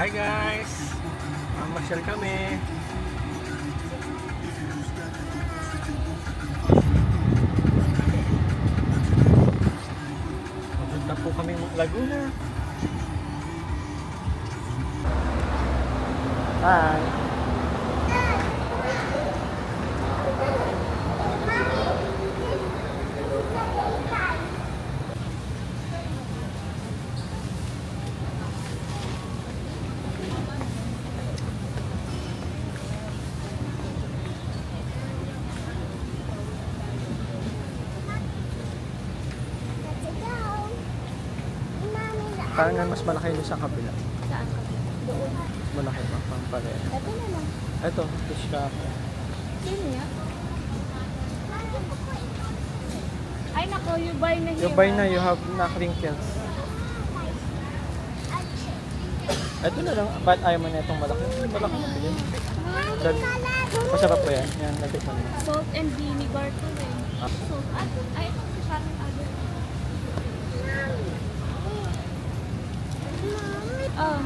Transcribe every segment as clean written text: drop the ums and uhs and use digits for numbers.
Hi guys! Mamasyal kami. Pupunta po kami Laguna. Hi! Parang nga mas malaki doon sa kabila. Saan kabila? Doon. Mas malaki ba? Pampalaya. Ito na lang. Ito, fish cafe. Sino yan? Ay nako, you buy na here. You buy na, you have na crinkles. Ito na lang. Ba't ayaw mo na itong malaki? Malaki na bilhin. Masarap po yan. Yan, natikman mo. Salt and vinegar to eh. Salt. Ay, ito si Sharon Agad. Oh.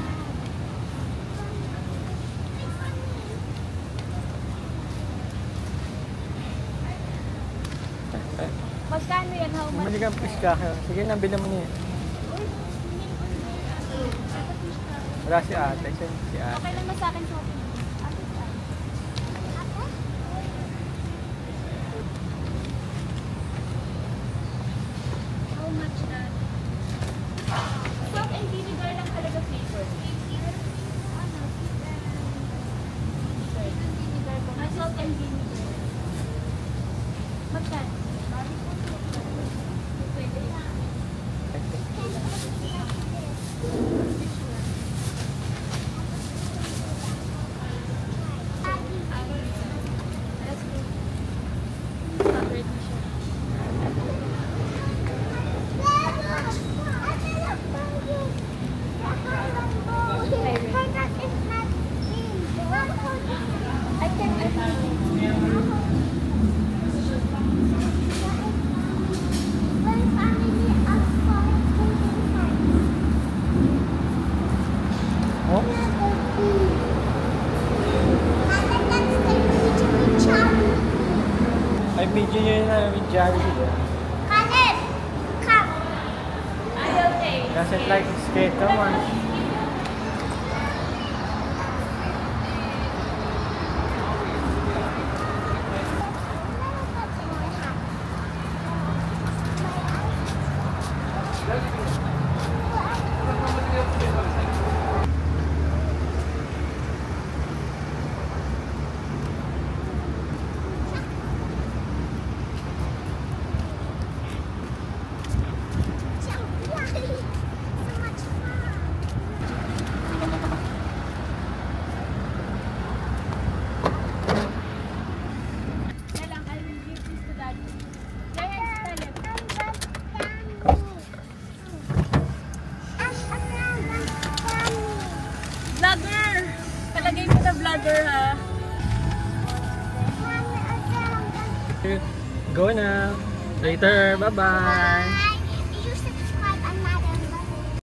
Magkano yan? How much? Bumili kang fish cafe. Sige, nabili mo niya. Wala si ate. Si ate. Okay lang na sa akin shopping. How much that? Salt and vinegar lang talaga flavor. Salt and vinegar. Magkano? Ay, video nyo yun na with Jollibee. Kanin! Come! Ayaw tayo. Doesn't like skate, come on. Vlogger! Palagay mo na vlogger ha. Go na. Later. Bye-bye.